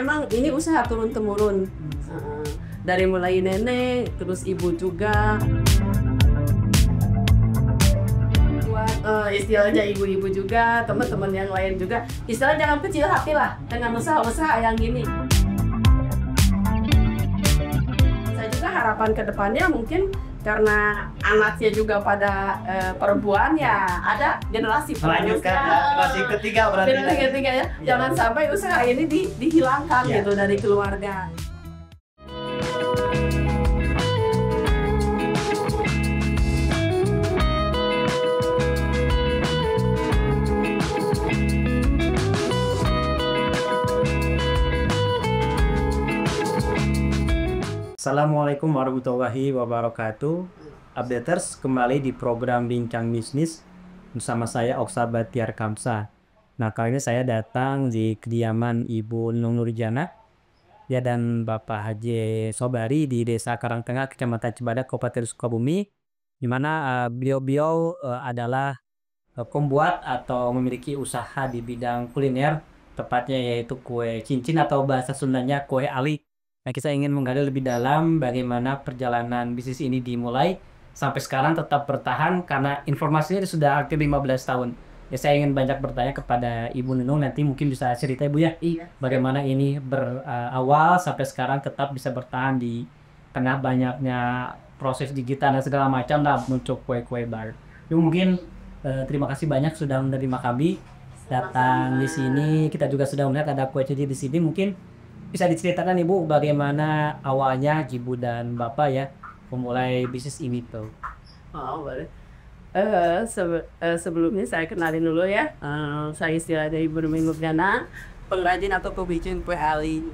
emang ini usaha turun-temurun. Dari mulai nenek, terus ibu juga. Buat istilahnya ibu-ibu juga, teman-teman yang lain juga. Istilahnya jangan kecil hati lah dengan usaha-usaha yang gini. Saya juga harapan ke depannya mungkin karena anaknya juga pada perempuan ya ada generasi melanjutkan generasi ketiga berarti. Generasi ketiga ya. Jangan sampai usaha ini dihilangkan gitu dari keluarga. Assalamualaikum warahmatullahi wabarakatuh. Updaters, kembali di program Bincang Bisnis bersama saya Oksa Batiar Kamsa. Nah, kali ini saya datang di kediaman Ibu Nunung Nurjana ya dan Bapak Haji Sobari di Desa Karangtengah, Kecamatan Cibadak, Kabupaten Sukabumi, di mana beliau adalah pembuat atau memiliki usaha di bidang kuliner, tepatnya yaitu kue cincin atau bahasa Sundanya kue ali. Nah, kita ingin menggali lebih dalam bagaimana perjalanan bisnis ini dimulai sampai sekarang tetap bertahan karena informasinya sudah aktif 15 tahun. Ya, saya ingin banyak bertanya kepada Ibu Nunung, nanti mungkin bisa cerita Ibu ya. Iya. Bagaimana ini berawal sampai sekarang tetap bisa bertahan di tengah banyaknya proses digital dan segala macam lah untuk kue-kue baru. Ibu mungkin terima kasih banyak sudah menerima kami datang di sini. Kita juga sudah melihat ada kue cincin di sini. Mungkin bisa diceritakan Ibu bagaimana awalnya Ibu dan Bapak ya memulai bisnis ini tuh? Oh, boleh. Sebelumnya saya kenalin dulu ya. Saya istilahnya Ibu Nunung Nurjana, pengrajin atau pembikin kue ali.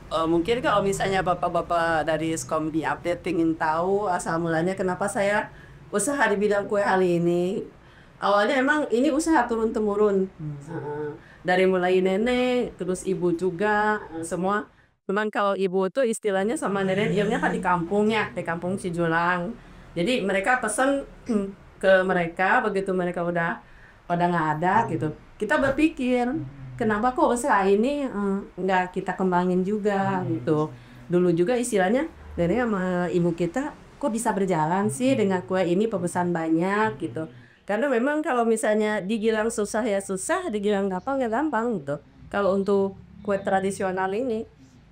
Mungkin kalau misalnya bapak-bapak dari Skombi Update ingin tahu asal mulanya kenapa saya usaha di bidang kue ali ini. Awalnya emang ini usaha turun-temurun. Dari mulai nenek, terus ibu juga, semua. Memang kalau ibu tuh istilahnya sama nenek, ilmunya kan di kampungnya, di kampung Cijulang. Jadi mereka pesan ke mereka, begitu mereka udah nggak ada gitu. Kita berpikir, kenapa kok usaha ini nggak kita kembangin juga gitu. Dulu juga istilahnya, nenek sama ibu kita, kok bisa berjalan sih dengan kue ini pemesan banyak gitu. Karena memang kalau misalnya dibilang susah ya susah, dibilang gampang ya gampang gitu. Kalau untuk kue tradisional ini,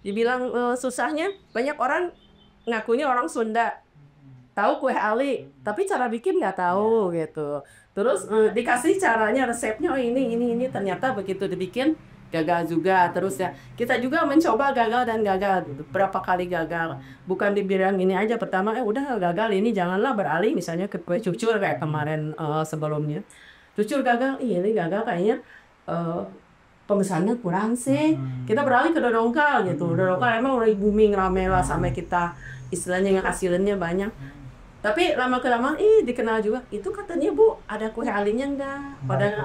dibilang susahnya, banyak orang ngakunya orang Sunda. Tahu kue ali, tapi cara bikin nggak tahu gitu. Terus dikasih caranya, resepnya, oh ini, ternyata begitu dibikin, gagal juga. Terus ya, kita juga mencoba gagal dan gagal. Berapa kali gagal. Bukan dibilang ini aja, pertama udah gagal, ini janganlah beralih misalnya ke kue cucur kayak kemarin sebelumnya. Cucur gagal, ini gagal kayaknya pemesannya kurang sih. Kita beralih ke dodongkal gitu. Dodongkal emang udah booming rame lah sampai kita istilahnya yang hasilnya banyak. Tapi lama-kelamaan dikenal juga. Itu katanya Bu, ada kue alinya enggak? Pada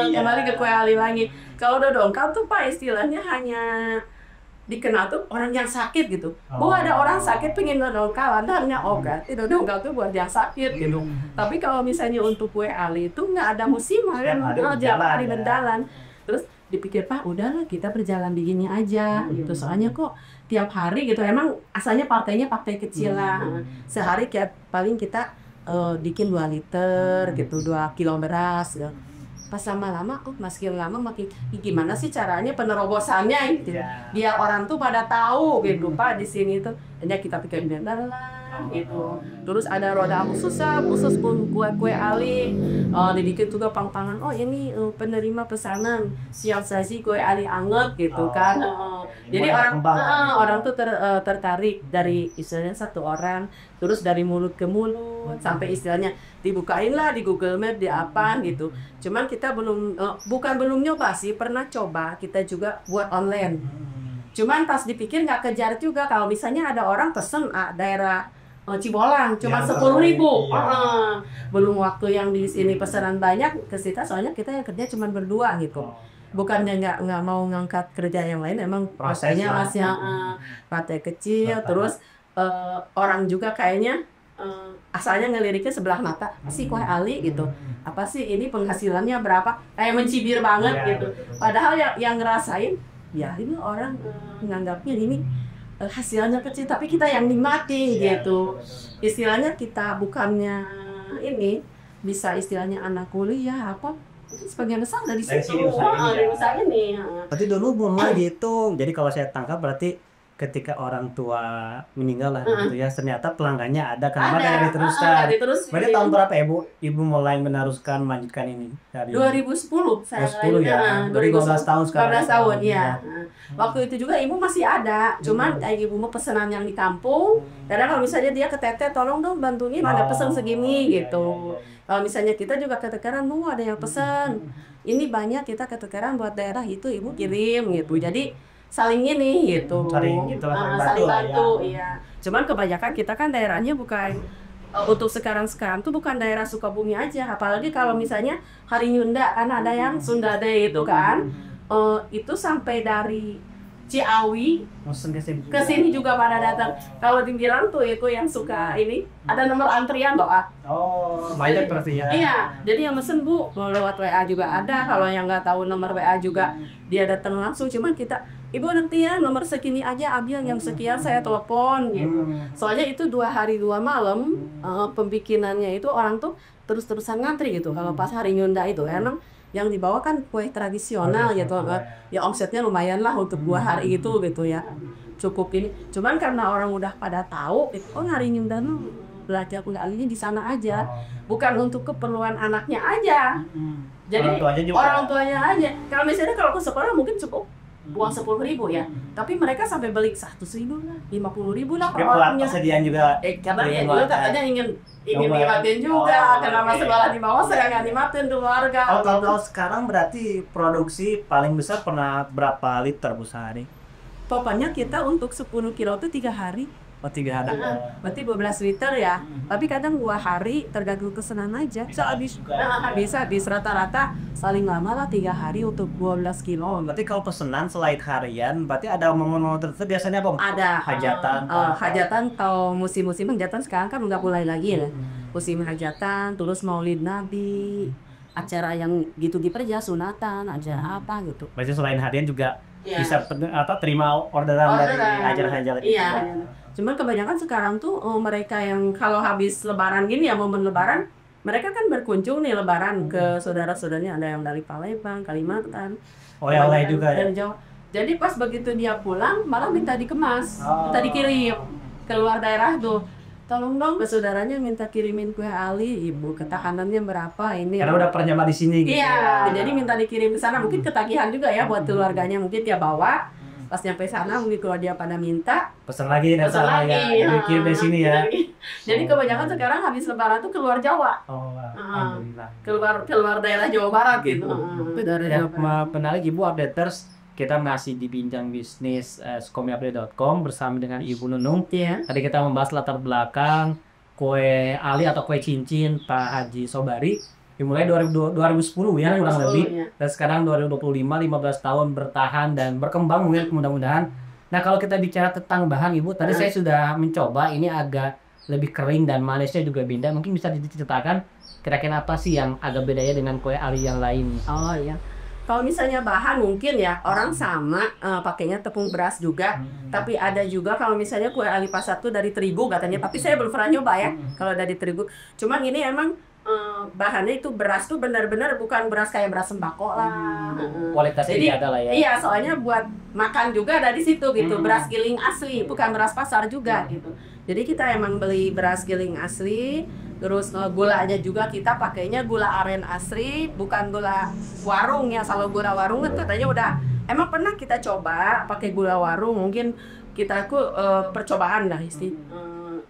kembali ke kue ali lagi. Kalau dodongkal tuh Pak istilahnya hanya dikenal tuh orang yang sakit gitu. Bu, ada orang sakit pengen dodongkal, Anda hanya berarti dodongkal tuh buat yang sakit gitu. Tapi kalau misalnya untuk kue ali itu nggak ada musim kan, hari berjalan. Terus dipikir Pak, udahlah kita berjalan begini aja gitu. Soalnya kok tiap hari gitu, emang asalnya partainya partai kecil lah. Sehari kayak paling kita bikin 2 liter gitu, 2 kilo beras gitu. Pas lama-lama makin lama makin gimana sih caranya penerobosannya gitu. Biar orang tuh pada tahu gitu Pak di sini tuh. Hanya kita pikir lah gitu. Terus ada roda khusus kue ali. Dibikin juga pang-pangan. Oh ini penerima pesanan siap saji kue ali anget gitu kan. Jadi orang tuh tertarik dari istilahnya satu orang, terus dari mulut ke mulut sampai istilahnya dibukain lah di Google Map di apa gitu. Cuman kita belum nyoba sih, pernah coba kita juga buat online. Cuman pas dipikir nggak kejar juga. Kalau misalnya ada orang pesen daerah Cibolang cuma 10.000. Belum waktu yang di sini pesanan banyak ke kita, soalnya kita yang kerja cuma berdua gitu. Bukannya nggak mau ngangkat kerja yang lain, emang prosesnya masih partai kecil. Terus orang juga kayaknya asalnya ngeliriknya sebelah mata si kue ali gitu. Apa sih ini penghasilannya berapa? Kayak mencibir banget gitu. Padahal yang ngerasain ya ini orang menganggapnya ini hasilnya kecil tapi kita yang nikmati gitu. Istilahnya kita bukannya ini bisa istilahnya anak kuliah apa sebagian besar dari situ dari usaha ini. Berarti dulu mulai gitu. Jadi kalau saya tangkap berarti ketika orang tua meninggal lah gitu ya, ternyata pelanggannya ada karena makanya diteruskan. Berarti tahun berapa ibu mulai melanjutkan ini? Dari 2010 saya 10 ya. 15 tahun sekarang. 15 tahun ya. Waktu itu juga ibu masih ada, cuman ibu mau pesanan yang di kampung. Karena kalau misalnya dia ke teteh, tolong dong bantuin ada pesan segini gitu. Kalau misalnya kita juga ketekeran, ada yang pesan. Ini banyak kita ketekeran buat daerah itu ibu kirim gitu. Jadi saling ini gitu. Saling bantu ya. Cuman kebanyakan kita kan daerahnya bukan untuk sekarang tuh bukan daerah Sukabumi aja. Apalagi kalau misalnya Hari Nyunda kan ada yang Sunda Day itu kan. Itu sampai dari Ciawi ke sini juga pada datang. Kalau dibilang tuh itu yang suka ini ada nomor antrian loh. Banyak berarti ya. Iya, jadi yang mesen Bu mau lewat WA juga ada. Kalau yang nggak tahu nomor WA juga dia datang langsung. Cuman kita Ibu nanti ya nomor segini aja ambil yang sekian saya telepon gitu. Soalnya itu 2 hari 2 malam pembikinannya itu orang tuh terus-terusan ngantri gitu. Kalau pas Hari Nyunda itu emang yang dibawa kan kue tradisional gitu. Ya omsetnya lumayan lah untuk 2 hari itu gitu ya. Cukup ini. Cuman karena orang udah pada tahu, Hari Nyunda belajar kuliahnya di sana aja. Bukan untuk keperluan anaknya aja. Jadi orang tuanya aja. Kalau misalnya kalau ke sekolah mungkin cukup uang 10.000 ya, tapi mereka sampai beli 100.000 lah, 50.000 lah peralatannya. Persediaan juga. Karena ya dulu katanya ingin nikmatin juga, karena masih sekolah di bawah saya nggak nikmatin keluarga. Kalau sekarang berarti produksi paling besar pernah berapa liter Bu sehari? Pokoknya kita untuk 10 kilo itu 3 hari. 3 hari. Berarti 12 liter ya. Tapi kadang 2 hari tergantung kesenangan aja. Bisa habis rata-rata saling lama lah 3 hari untuk 12 kilo. Berarti kalau pesanan selain harian, berarti ada momen-momen tertentu biasanya apa? Ada hajatan. Hajatan atau musim-musim hajatan sekarang kan udah mulai lagi ya. Musim hajatan, terus Maulid Nabi, acara yang gitu diperja, sunatan, acara apa gitu. Berarti selain harian juga bisa terima orderan dari acara-acara itu. Iya. Cuman kebanyakan sekarang tuh mereka yang kalau habis lebaran gini ya, momen lebaran, mereka kan berkunjung nih lebaran ke saudara-saudaranya, ada yang dari Palembang, Kalimantan. Oleh-oleh juga ya. Jawa. Jadi pas begitu dia pulang malah minta dikemas, minta dikirim keluar daerah tuh. Tolong dong ke saudaranya minta kirimin kue Ali, Ibu ketahanannya berapa ini. Karena udah pernah nyoba di sini gitu. Iya, jadi minta dikirim ke sana, mungkin ketagihan juga ya buat keluarganya, mungkin dia bawa. Pas nyampe sana mungkin kalau dia pada minta pesan lagi kirim dari sini ya. Jadi kebanyakan sekarang habis lebaran tuh keluar Jawa. Alhamdulillah. Keluar daerah Jawa Barat gitu. Menarik Ibu updaters, kita masih di bincang bisnis sukomiupdate.com bersama dengan Ibu Nunung. Tadi kita membahas latar belakang kue Ali atau kue cincin Pak Haji Sobari. Dimulai 2010 ya kurang lebih, dan sekarang 2025, 15 tahun bertahan dan berkembang mudah-mudahan. Nah kalau kita bicara tentang bahan Ibu, tadi saya sudah mencoba, ini agak lebih kering dan manisnya juga beda. Mungkin bisa diceritakan kira-kira apa sih yang agak bedanya dengan kue Ali yang lain? Oh iya, kalau misalnya bahan mungkin ya orang sama pakainya tepung beras juga, tapi ada juga kalau misalnya kue Ali Pasar tuh dari terigu katanya, tapi saya belum pernah nyoba ya kalau dari terigu. Cuman ini emang bahannya itu beras tuh benar-benar bukan beras kayak beras sembako lah. Kualitasnya jadi ada lah ya. Iya, soalnya buat makan juga dari situ gitu. Beras giling asli, bukan beras pasar juga gitu. Jadi kita emang beli beras giling asli, terus gulanya juga kita pakainya gula aren asli, bukan gula warung ya. Kalau gula warung kan katanya udah emang pernah kita coba pakai gula warung, mungkin kita percobaan lah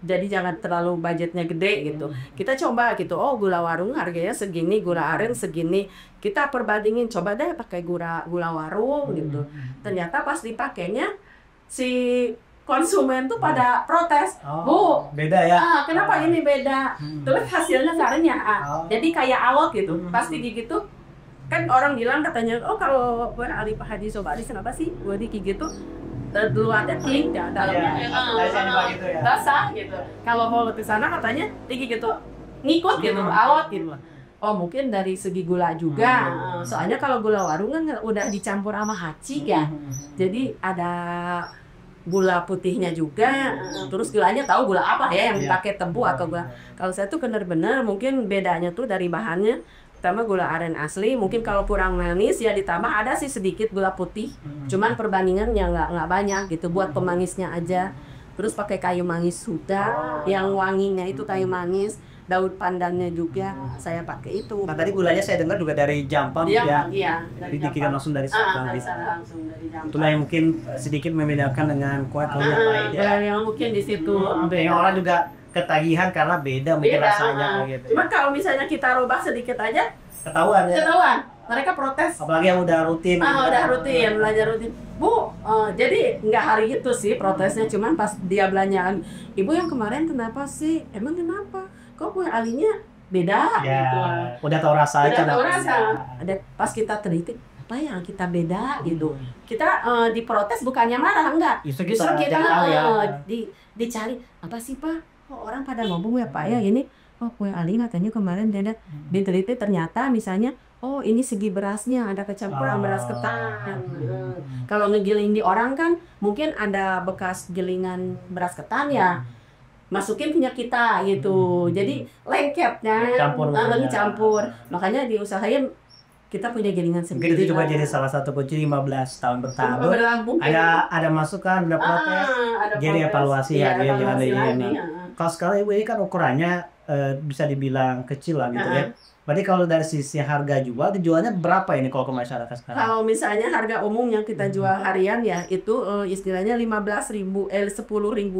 jadi jangan terlalu budgetnya gede gitu. Kita coba gitu, gula warung harganya segini, gula aren segini. Kita perbandingin, coba deh pakai gula warung gitu. Ternyata pas dipakainya si konsumen tuh pada protes. Bu, beda ya? Kenapa ini beda? Terus hasilnya caranya jadi kayak awet gitu. Pasti gitu. Kan orang bilang katanya, kalau gue Ali Pak Haji Sobari kenapa sih gue gitu? Luarnya tinggi, dalamnya basah gitu. Kalau mau ke sana katanya tinggi gitu, ngikut gitu, awet gitu. Oh mungkin dari segi gula juga. Soalnya kalau gula warung kan udah dicampur sama hacik ya. Jadi ada gula putihnya juga, terus gulanya tahu gula apa ya yang dipakai tebu atau gula. Kalau saya tuh benar-benar mungkin bedanya tuh dari bahannya. Pertama gula aren asli, mungkin kalau kurang manis ya ditambah ada sih sedikit gula putih. Cuman perbandingannya nggak banyak gitu buat pemanisnya aja. Terus pakai kayu manis sudah, yang wanginya itu kayu manis. Daun pandannya juga saya pakai itu. Nah tadi gulanya saya dengar juga dari Jampang ya. Iya, Jadi dikirim langsung dari Sabang. langsung dari Jampang. Itulah yang mungkin sedikit membedakan dengan kue yang lain ya. Yang mungkin di situ. Yang orang juga ketagihan karena beda mungkin rasanya gitu. Cuma kalau misalnya kita rubah sedikit aja, Ketahuan ya. ketahuan. Mereka protes. Apalagi yang udah rutin. Udah rutin, belajar rutin. Bu, jadi nggak hari itu sih protesnya, cuman pas dia belanjaan. Ibu yang kemarin kenapa sih? Emang kenapa? Kok kue alinya beda? Ya, Gitu. udah tahu rasa aja. Udah tahu rasa. Ada pas kita teliti apa yang kita beda gitu. Kita diprotes bukannya marah enggak. Justru Justru kita tahu ya. dicari apa sih Pak? Oh, orang pada ngomong ya Pak ya ini. Oh kue ali katanya kemarin beda. Diteliti ternyata misalnya oh ini segi berasnya ada kecampuran beras ketan. Kalau ngegiling di orang kan mungkin ada bekas gilingan beras ketan ya. Masukin punya kita gitu. Jadi lengketnya campur. Makanya diusahain kita punya gilingan sendiri. Mungkin itu juga jadi salah satu kunci 15 tahun bertabur. Ada masukan, ada protes. Jadi evaluasi ya dia jangan ini. Kalau sekarang ibu ini kan ukurannya bisa dibilang kecil lah gitu ya. Berarti kalau dari sisi harga jual, dijualnya berapa ini kalau ke masyarakat sekarang? Kalau misalnya harga umum yang kita jual harian ya itu istilahnya 10.000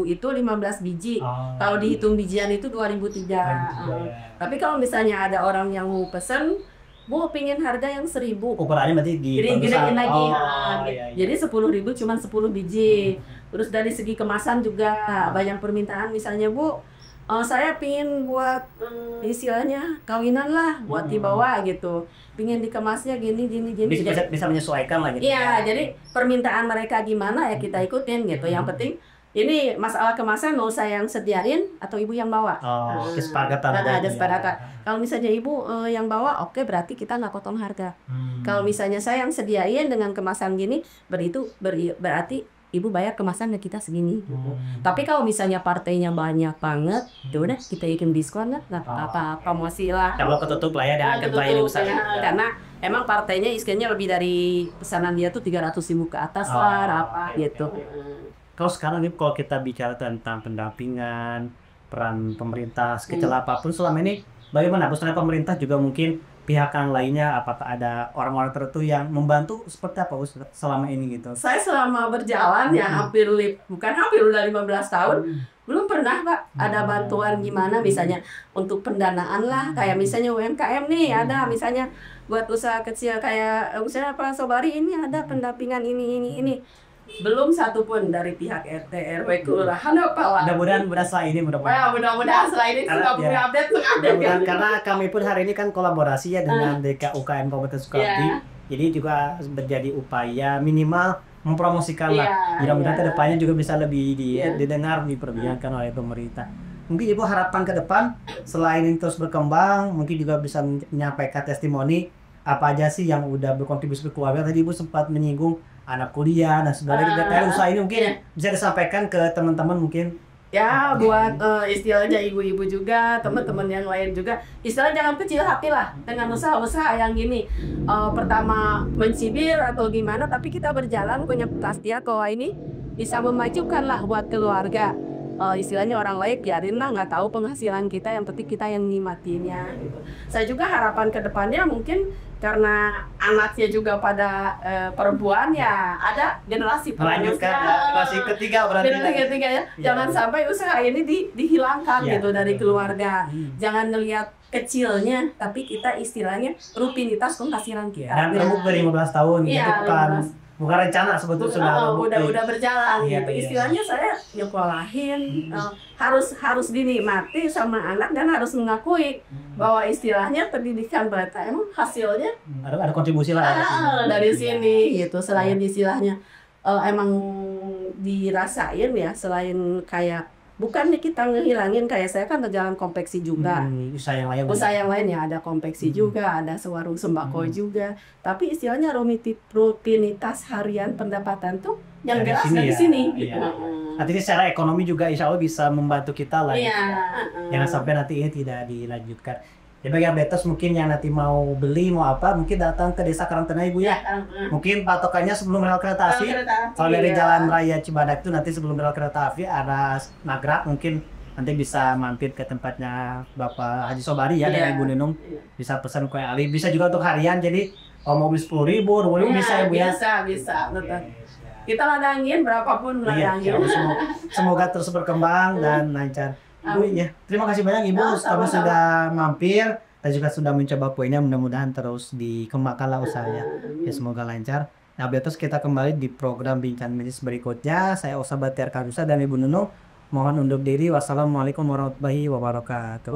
itu 15 biji. Kalau dihitung bijian itu 2.300. Tapi kalau misalnya ada orang yang mau pesen, Bu pingin harga yang 1.000. Ukurannya berarti gedein lagi. Iya. Jadi 10.000 cuma 10 biji. Terus dari segi kemasan juga banyak permintaan misalnya Bu. Saya pingin buat istilahnya kawinan lah buat dibawa gitu, pingin dikemasnya gini. Bisa menyesuaikan lah gitu. Iya, jadi permintaan mereka gimana ya kita ikutin gitu. Yang penting ini masalah kemasan mau saya yang sediain atau ibu yang bawa. Kesepakatan. Ada kesepakatan. Kalau misalnya ibu yang bawa, oke berarti kita nggak potong harga. Kalau misalnya saya yang sediain dengan kemasan gini, berarti ibu bayar kemasan ke kita segini gitu. Tapi kalau misalnya partainya banyak banget, udah kita bikin diskon lah, nggak apa-apa, promosi lah. Kalau ketutup lah ya, dan ini besar. Karena emang partainya iskennya lebih dari pesanan dia tuh 300.000 ke atas lah, apa gitu. Kalau sekarang nih kalau kita bicara tentang pendampingan, peran pemerintah, sekecil apapun selama ini, bagaimana? Misalnya pemerintah juga mungkin pihak yang lainnya, apakah ada orang-orang tertentu yang membantu seperti apa selama ini gitu? Saya selama berjalan ya bukan hampir udah 15 tahun, belum pernah Pak ada bantuan gimana misalnya untuk pendanaan lah, kayak misalnya UMKM nih ada misalnya buat usaha kecil kayak misalnya Pak Sobari ini ada pendampingan ini. Belum satupun dari pihak RT RW kelurahan apa. Mudah-mudahan setelah ini mudah-mudahan setelah ini sudah punya update. Karena kami pun hari ini kan kolaborasi ya dengan DKUKM Kabupaten Sukabumi. Jadi juga menjadi upaya minimal mempromosikan lah. Mudah-mudahan kedepannya juga bisa lebih didengar, diperbincangkan oleh pemerintah. Mungkin Ibu harapan ke depan selain ini terus berkembang, mungkin juga bisa menyampaikan testimoni apa aja sih yang udah berkontribusi ke keluarga. Tadi Ibu sempat menyinggung anak kuliah dan sebagainya. Dari usaha ini mungkin bisa disampaikan ke teman-teman mungkin. Ya buat istilahnya ibu-ibu juga, teman-teman yang lain juga. Istilahnya jangan kecil hati lah dengan usaha-usaha yang gini. Pertama mencibir atau gimana, tapi kita berjalan punya kepastian bahwa ini bisa memajukan lah buat keluarga. Istilahnya orang lain biarin lah, nggak tahu penghasilan kita, yang penting kita yang nikmatinya gitu. Saya juga harapan ke depannya mungkin karena anaknya juga pada perempuan ya ada generasi melanjutkan generasi ketiga berarti. Ketiga ya. Jangan sampai usaha ini dihilangkan gitu dari keluarga. Jangan ngelihat kecilnya, tapi kita istilahnya rutinitas penghasilan kita. Dan terbukti 15 tahun itu bukan rencana sebetulnya udah berjalan gitu. Istilahnya saya nyekolahin harus dinikmati sama anak dan harus mengakui bahwa istilahnya pendidikan mereka emang hasilnya ada kontribusi lah dari sini gitu. Selain istilahnya emang dirasain ya, selain kayak bukan kita ngehilangin, kayak saya kan jalan konveksi juga. Usaha yang lain. Usaha yang lain ya, ada konveksi juga, ada sewarung sembako juga. Tapi istilahnya rutinitas harian pendapatan tuh yang Dari jelas sini dari ya, sini. iya. Nanti secara ekonomi juga insya Allah bisa membantu kita lah. Iya. Jangan sampai nanti ini tidak dilanjutkan. Ya bagi updaters mungkin yang nanti mau beli mau apa mungkin datang ke Desa Karangtengah Ibu ya. Mungkin patokannya sebelum rel kereta api. Kalau dari Jalan Raya Cibadak itu nanti sebelum rel kereta api arah Nagrak mungkin nanti bisa mampir ke tempatnya Bapak Haji Sobari ya dari Ibu Nenung. Bisa pesan kue Ali. Bisa juga untuk harian jadi mau beli 10.000, 20.000 bisa ya Bu ya. Bisa, betul. Kita ladangin berapapun Iya, ladangin. semoga terus berkembang dan lancar. Ibu ya, terima kasih banyak Ibu kamu sudah mampir dan juga sudah mencoba kuenya, mudah-mudahan terus dikembangkanlah usahanya. Ya semoga lancar. Nah, terus kita kembali di program Bincang Bisnis berikutnya. Saya Oksabat Tiar Kamsa dan Ibu Nunung mohon undur diri. Wassalamualaikum warahmatullahi wabarakatuh.